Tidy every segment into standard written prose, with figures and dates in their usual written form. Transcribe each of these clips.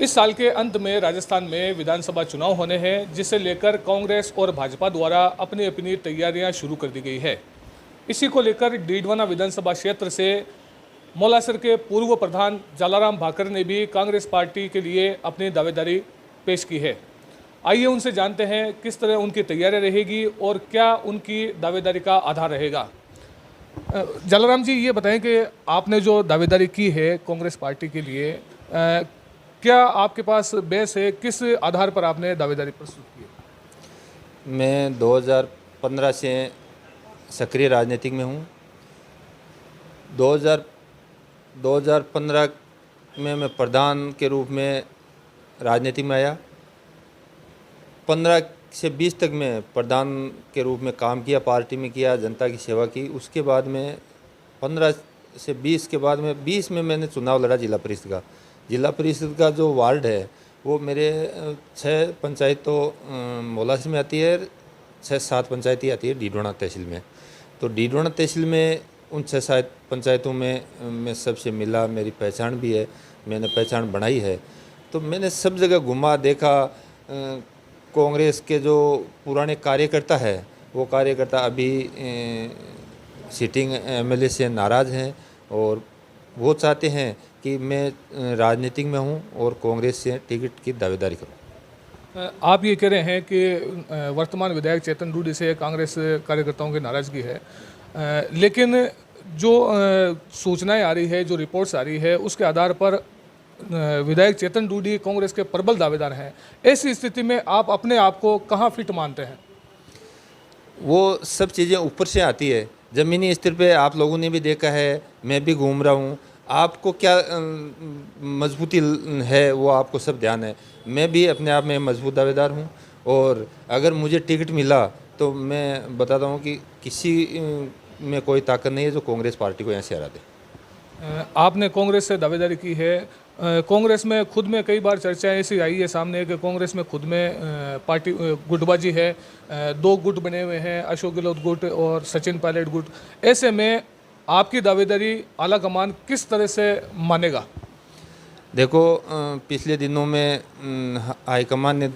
इस साल के अंत में राजस्थान में विधानसभा चुनाव होने हैं, जिसे लेकर कांग्रेस और भाजपा द्वारा अपनी अपनी तैयारियां शुरू कर दी गई है। इसी को लेकर डीडवाना विधानसभा क्षेत्र से मौलासर के पूर्व प्रधान जलाराम भाकर ने भी कांग्रेस पार्टी के लिए अपनी दावेदारी पेश की है। आइए उनसे जानते हैं किस तरह उनकी तैयारी रहेगी और क्या उनकी दावेदारी का आधार रहेगा। जलाराम जी, ये बताएं कि आपने जो दावेदारी की है कांग्रेस पार्टी के लिए, क्या आपके पास बेस है? किस आधार पर आपने दावेदारी प्रस्तुत की है? मैं 2015 से सक्रिय राजनीतिक में हूँ। 2015 में मैं प्रधान के रूप में राजनीति में आया। 15 से 20 तक मैं प्रधान के रूप में काम किया, पार्टी में किया, जनता की सेवा की। उसके बाद में 15 से 20 के बाद में 20 में मैंने चुनाव लड़ा जिला परिषद का। जिला परिषद का जो वार्ड है वो मेरे 6 पंचायत तो मौलासर में आती है, 6-7 पंचायतें आती है डीडवाना तहसील में। तो डीडवाना तहसील में उन 6-7 पंचायतों में मैं सबसे मिला, मेरी पहचान भी है, मैंने पहचान बनाई है। तो मैंने सब जगह घुमा, देखा। कांग्रेस के जो पुराने कार्यकर्ता है वो कार्यकर्ता अभी सिटिंग एमएलए से नाराज़ हैं और वो चाहते हैं कि मैं राजनीतिक में हूँ और कांग्रेस से टिकट की दावेदारी करूँ। आप ये कह रहे हैं कि वर्तमान विधायक चेतन डूडी से कांग्रेस कार्यकर्ताओं की नाराज़गी है, लेकिन जो सूचनाएं आ रही है, जो रिपोर्ट्स आ रही है, उसके आधार पर विधायक चेतन डूडी कांग्रेस के प्रबल दावेदार हैं। ऐसी स्थिति में आप अपने आप को कहाँ फिट मानते हैं? वो सब चीज़ें ऊपर से आती है, ज़मीनी स्तर पे आप लोगों ने भी देखा है, मैं भी घूम रहा हूँ। आपको क्या मजबूती है वो आपको सब ध्यान है। मैं भी अपने आप में मजबूत दावेदार हूँ और अगर मुझे टिकट मिला तो मैं बताता हूँ कि किसी में कोई ताकत नहीं है जो कांग्रेस पार्टी को यहाँ से हरा दे। आपने कांग्रेस से दावेदारी की है। कांग्रेस में खुद में कई बार चर्चाएं ऐसी आई है सामने कि कांग्रेस में खुद में पार्टी गुटबाजी है। 2 गुट बने हुए हैं, अशोक गहलोत गुट और सचिन पायलट गुट। ऐसे में आपकी दावेदारी आला कमान किस तरह से मानेगा? देखो, पिछले दिनों में हाईकमान ने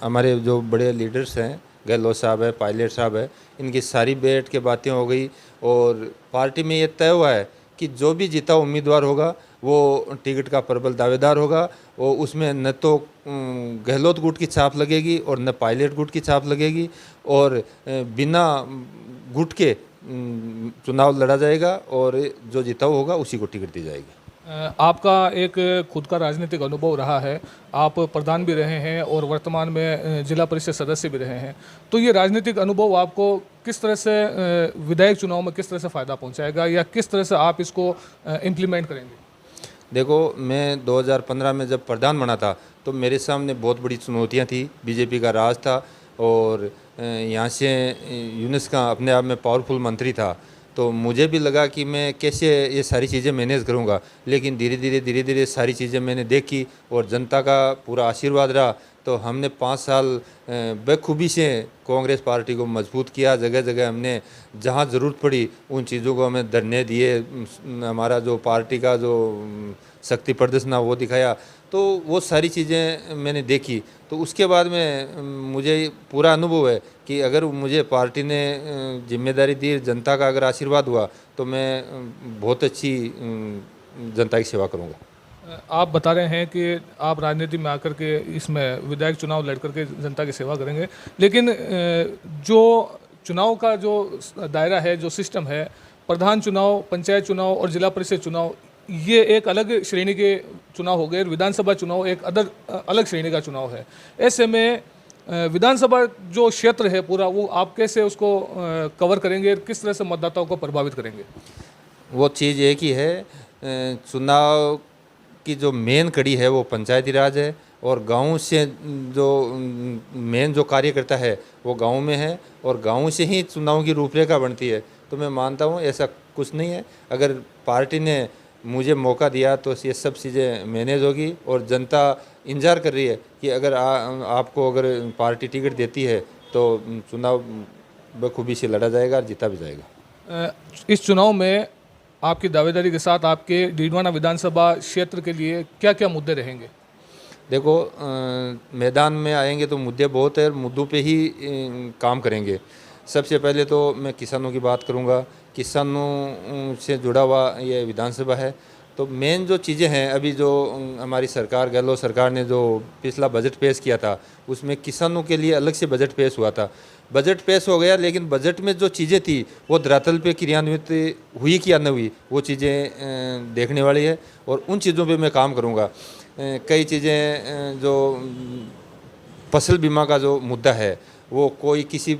हमारे जो बड़े लीडर्स हैं, गहलोत साहब है, पायलट साहब है, इनकी सारी बैठ के बातें हो गई और पार्टी में ये तय हुआ है कि जो भी जीता उम्मीदवार होगा वो टिकट का प्रबल दावेदार होगा। और उसमें न तो गहलोत गुट की छाप लगेगी और न पायलट गुट की छाप लगेगी और बिना गुट के चुनाव लड़ा जाएगा और जो जीता होगा उसी को टिकट दी जाएगी। आपका एक खुद का राजनीतिक अनुभव रहा है, आप प्रधान भी रहे हैं और वर्तमान में जिला परिषद सदस्य भी रहे हैं। तो ये राजनीतिक अनुभव आपको किस तरह से विधायक चुनाव में किस तरह से फ़ायदा पहुंचाएगा या किस तरह से आप इसको इम्प्लीमेंट करेंगे? देखो, मैं 2015 में जब प्रधान बना था तो मेरे सामने बहुत बड़ी चुनौतियां थी। बीजेपी का राज था और यहाँ से यूनुस का अपने आप में पावरफुल मंत्री था। तो मुझे भी लगा कि मैं कैसे ये सारी चीज़ें मैनेज करूँगा, लेकिन धीरे धीरे सारी चीज़ें मैंने देखी और जनता का पूरा आशीर्वाद रहा। तो हमने 5 साल बखूबी से कांग्रेस पार्टी को मजबूत किया। जगह जगह हमने जहाँ ज़रूरत पड़ी उन चीज़ों को हमें धरने दिए, हमारा जो पार्टी का जो शक्ति प्रदर्शन वो दिखाया। तो वो सारी चीज़ें मैंने देखी। तो उसके बाद में मुझे पूरा अनुभव है कि अगर मुझे पार्टी ने जिम्मेदारी दी, जनता का अगर आशीर्वाद हुआ तो मैं बहुत अच्छी जनता की सेवा करूँगा। आप बता रहे हैं कि आप राजनीति में आकर के इसमें विधायक चुनाव लड़ करके जनता की सेवा करेंगे, लेकिन जो चुनाव का जो दायरा है, जो सिस्टम है, प्रधान चुनाव, पंचायत चुनाव और जिला परिषद चुनाव, ये एक अलग श्रेणी के चुनाव हो गए। विधानसभा चुनाव एक अलग श्रेणी का चुनाव है। ऐसे में विधानसभा जो क्षेत्र है पूरा, वो आप कैसे उसको कवर करेंगे, किस तरह से मतदाताओं को प्रभावित करेंगे? वो चीज़ एक ही है, चुनाव की जो मेन कड़ी है वो पंचायती राज है और गांव से जो मेन जो कार्यकर्ता है वो गांव में है और गांव से ही चुनाव की रूपरेखा बनती है। तो मैं मानता हूँ ऐसा कुछ नहीं है। अगर पार्टी ने मुझे मौका दिया तो ये सब चीज़ें मैनेज होगी और जनता इंतजार कर रही है कि अगर आपको अगर पार्टी टिकट देती है तो चुनाव बखूबी से लड़ा जाएगा और जीता भी जाएगा। इस चुनाव में आपकी दावेदारी के साथ आपके डीडवाना विधानसभा क्षेत्र के लिए क्या क्या मुद्दे रहेंगे? देखो मैदान में आएंगे तो मुद्दे बहुत है, मुद्दों पे ही काम करेंगे। सबसे पहले तो मैं किसानों की बात करूंगा। किसानों से जुड़ा हुआ ये विधानसभा है, तो मेन जो चीज़ें हैं अभी जो हमारी सरकार, गहलोत सरकार ने जो पिछला बजट पेश किया था, उसमें किसानों के लिए अलग से बजट पेश हुआ था। बजट पेश हो गया, लेकिन बजट में जो चीज़ें थी वो धरातल पे क्रियान्वित हुई कि या न हुई, वो चीज़ें देखने वाली है और उन चीज़ों पे मैं काम करूँगा। कई चीज़ें जो फसल बीमा का जो मुद्दा है वो कोई किसी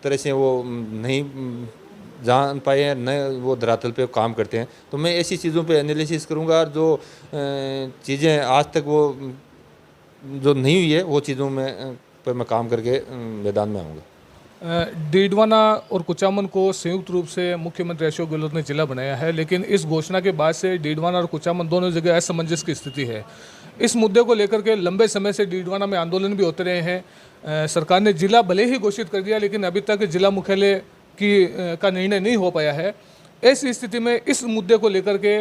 तरह से वो नहीं जान पाए हैं, न वो धरातल पे काम करते हैं, तो मैं ऐसी चीज़ों पे एनालिसिस करूँगा और जो चीज़ें आज तक वो जो नहीं हुई है वो चीज़ों में पर मैं काम करके मैदान में आऊँगा। डीडवाना और कुचामन को संयुक्त रूप से मुख्यमंत्री अशोक गहलोत ने जिला बनाया है, लेकिन इस घोषणा के बाद से डीडवाना और कुचामन दोनों जगह असमंजस की स्थिति है। इस मुद्दे को लेकर के लंबे समय से डीडवाना में आंदोलन भी होते रहे हैं। सरकार ने जिला भले ही घोषित कर दिया, लेकिन अभी तक जिला मुख्यालय का निर्णय नहीं हो पाया है। ऐसी स्थिति में इस मुद्दे को लेकर के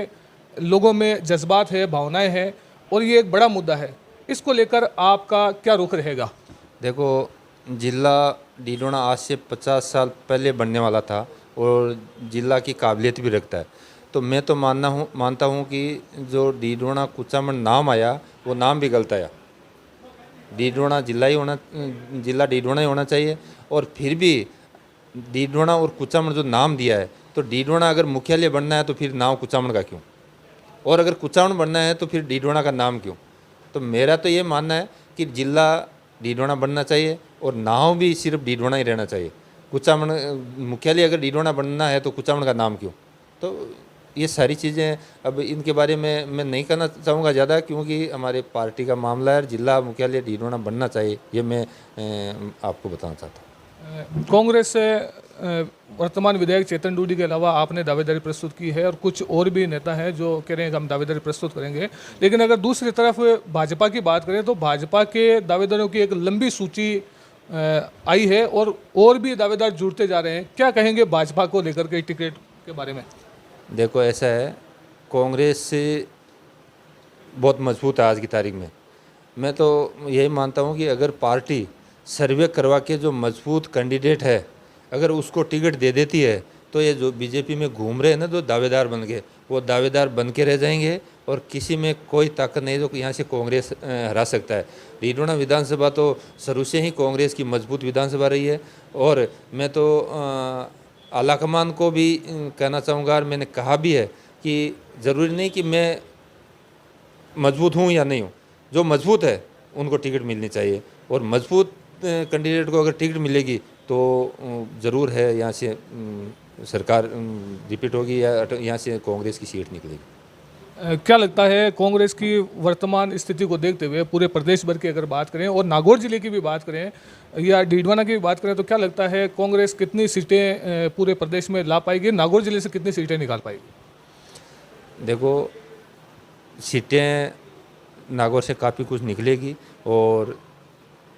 लोगों में जज्बात है, भावनाएं हैं और ये एक बड़ा मुद्दा है। इसको लेकर आपका क्या रुख रहेगा? देखो, जिला डीडवाना आज से 50 साल पहले बनने वाला था और जिला की काबिलियत भी रखता है, तो मैं तो मानता हूँ कि जो डीडवाना कुचामन नाम आया वो नाम भी गलत आया। डीडवाना जिला डीडवाना ही होना चाहिए। और फिर भी डीडवाना और कुचामन जो नाम दिया है, तो डीडवाना अगर मुख्यालय बनना है तो फिर नाम कुचामन का क्यों, और अगर कुचामन बनना है तो फिर डीडवाना का नाम क्यों? तो मेरा तो ये मानना है कि जिला डीडवाना बनना चाहिए और नाम भी सिर्फ डीडवाना ही रहना चाहिए। कुचामन मुख्यालय अगर डीडवाना बनना है तो कुचामन का नाम क्यों? तो ये सारी चीज़ें अब इनके बारे में मैं नहीं करना चाहूँगा ज़्यादा, क्योंकि हमारे पार्टी का मामला है। जिला मुख्यालय डीडवाना बनना चाहिए, ये मैं आपको बताना चाहता हूँ। कांग्रेस से वर्तमान विधायक चेतन डूडी के अलावा आपने दावेदारी प्रस्तुत की है और कुछ और भी नेता हैं जो कह रहे हैं कि हम दावेदारी प्रस्तुत करेंगे, लेकिन अगर दूसरी तरफ भाजपा की बात करें तो भाजपा के दावेदारों की एक लंबी सूची आई है और भी दावेदार जुड़ते जा रहे हैं। क्या कहेंगे भाजपा को लेकर के टिकट के बारे में? देखो, ऐसा है, कांग्रेस से बहुत मजबूत है आज की तारीख में। मैं तो यही मानता हूँ कि अगर पार्टी सर्वे करवा के जो मजबूत कैंडिडेट है अगर उसको टिकट दे देती है, तो ये जो बीजेपी में घूम रहे हैं ना, जो दावेदार बन गए, वो दावेदार बन के रह जाएंगे और किसी में कोई ताकत नहीं जो यहाँ से कांग्रेस हरा सकता है। डीडवाना विधानसभा तो शुरू से ही कांग्रेस की मजबूत विधानसभा रही है और मैं तो आलाकमान को भी कहना चाहूँगा और मैंने कहा भी है कि ज़रूरी नहीं कि मैं मजबूत हूँ या नहीं हूँ, जो मजबूत है उनको टिकट मिलनी चाहिए और मजबूत कैंडिडेट को अगर टिकट मिलेगी तो ज़रूर है यहाँ से सरकार रिपीट होगी या यहाँ से कांग्रेस की सीट निकलेगी। क्या लगता है कांग्रेस की वर्तमान स्थिति को देखते हुए पूरे प्रदेश भर की अगर बात करें और नागौर जिले की भी बात करें या डीडवाना की भी बात करें, तो क्या लगता है कांग्रेस कितनी सीटें पूरे प्रदेश में ला पाएगी? नागौर जिले से कितनी सीटें निकाल पाएगी? देखो, सीटें नागौर से काफ़ी कुछ निकलेगी और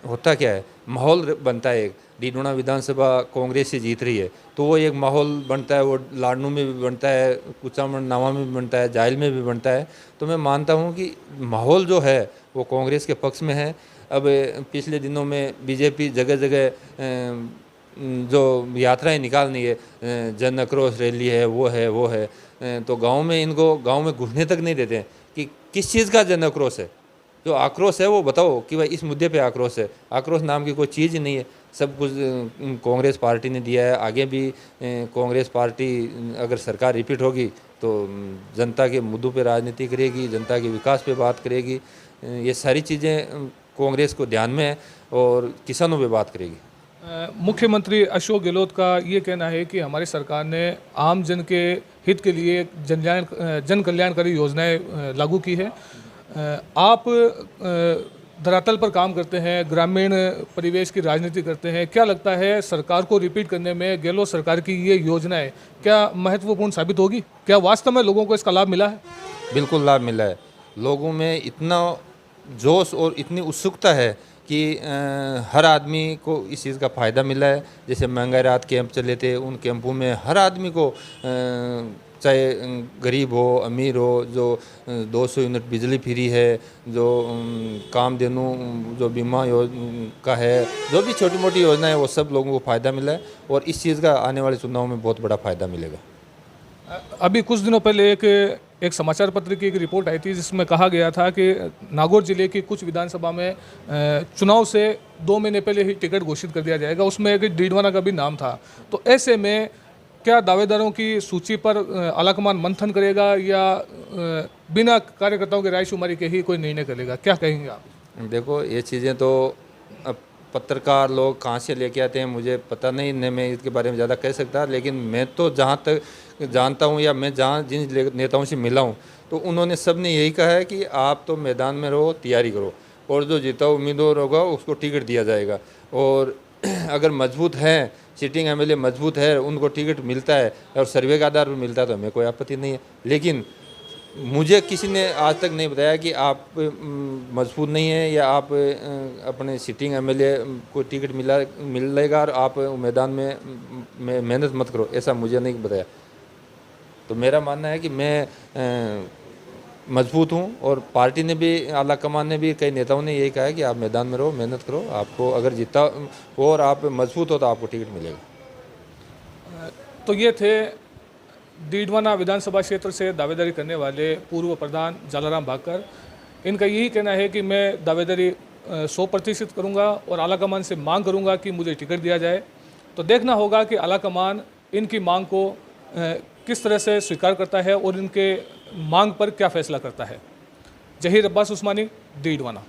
होता क्या है, माहौल बनता है। डीडवाना विधानसभा कांग्रेस से जीत रही है तो वो एक माहौल बनता है, वो लाडनू में भी बनता है, कुचामन नावा में भी बनता है, जाहिल में भी बनता है। तो मैं मानता हूँ कि माहौल जो है वो कांग्रेस के पक्ष में है। अब पिछले दिनों में बीजेपी जगह जगह जो यात्राएं निकालनी है, जन आक्रोश रैली है, वो है, तो गाँव में इनको गाँव में घुसने तक नहीं देते कि किस चीज़ का जन आक्रोश है। जो आक्रोश है वो बताओ कि भाई इस मुद्दे पे आक्रोश है। आक्रोश नाम की कोई चीज़ ही नहीं है, सब कुछ कांग्रेस पार्टी ने दिया है। आगे भी कांग्रेस पार्टी अगर सरकार रिपीट होगी तो जनता के मुद्दों पे राजनीति करेगी, जनता के विकास पे बात करेगी। ये सारी चीज़ें कांग्रेस को ध्यान में है और किसानों पे बात करेगी। मुख्यमंत्री अशोक गहलोत का ये कहना है कि हमारी सरकार ने आम जन के हित के लिए जन कल्याणकारी योजनाएं लागू की है। आप धरातल पर काम करते हैं, ग्रामीण परिवेश की राजनीति करते हैं, क्या लगता है सरकार को रिपीट करने में गहलोत सरकार की ये योजनाएं क्या महत्वपूर्ण साबित होगी? क्या वास्तव में लोगों को इसका लाभ मिला है? बिल्कुल लाभ मिला है। लोगों में इतना जोश और इतनी उत्सुकता है कि हर आदमी को इस चीज़ का फ़ायदा मिला है। जैसे महंगाई राहत कैंप चले थे, उन कैंपों में हर आदमी को चाहे गरीब हो अमीर हो, जो 200 यूनिट बिजली फ्री है, जो कामधेनु जो बीमा का है, जो भी छोटी मोटी योजना है वो सब लोगों को फ़ायदा मिला है और इस चीज़ का आने वाले चुनाव में बहुत बड़ा फ़ायदा मिलेगा। अभी कुछ दिनों पहले एक समाचार पत्र की एक रिपोर्ट आई थी जिसमें कहा गया था कि नागौर जिले की कुछ विधानसभा में चुनाव से 2 महीने पहले ही टिकट घोषित कर दिया जाएगा, उसमें एक डीडवाना का भी नाम था। तो ऐसे में क्या दावेदारों की सूची पर आलाकमान मंथन करेगा या बिना कार्यकर्ताओं की रायशुमारी के ही कोई निर्णय करेगा, क्या कहेंगे आप? देखो ये चीज़ें तो अब पत्रकार लोग कहाँ से लेके आते हैं मुझे पता नहीं, न मैं इसके बारे में ज़्यादा कह सकता, लेकिन मैं तो जहाँ तक जानता हूँ या मैं जहाँ जिन नेताओं से मिला हूँ तो उन्होंने सब ने यही कहा है कि आप तो मैदान में रहो, तैयारी करो और जो जीता उम्मीदवार होगा उसको टिकट दिया जाएगा। और अगर मजबूत है, सिटिंग एमएलए मजबूत है, उनको टिकट मिलता है और सर्वे का आधार पर मिलता है तो हमें कोई आपत्ति नहीं है। लेकिन मुझे किसी ने आज तक नहीं बताया कि आप मजबूत नहीं है या आप अपने सिटिंग एमएलए को टिकट मिलेगा और आप मैदान में मेहनत मत करो, ऐसा मुझे नहीं बताया। तो मेरा मानना है कि मैं मजबूत हूँ और पार्टी ने भी, आला कमान ने भी, कई नेताओं ने यही कहा है कि आप मैदान में रहो, मेहनत करो, आपको अगर जीता हो और आप मजबूत हो तो आपको टिकट मिलेगा। तो ये थे डीडवाना विधानसभा क्षेत्र से दावेदारी करने वाले पूर्व प्रधान जालाराम भाकर। इनका यही कहना है कि मैं दावेदारी 100% करूँगा और आलाकमान से मांग करूँगा कि मुझे टिकट दिया जाए। तो देखना होगा कि आलाकमान इनकी मांग को किस तरह से स्वीकार करता है और इनके मांग पर क्या फैसला करता है। जहीर अब्बास उस्मानी, डीडवाना।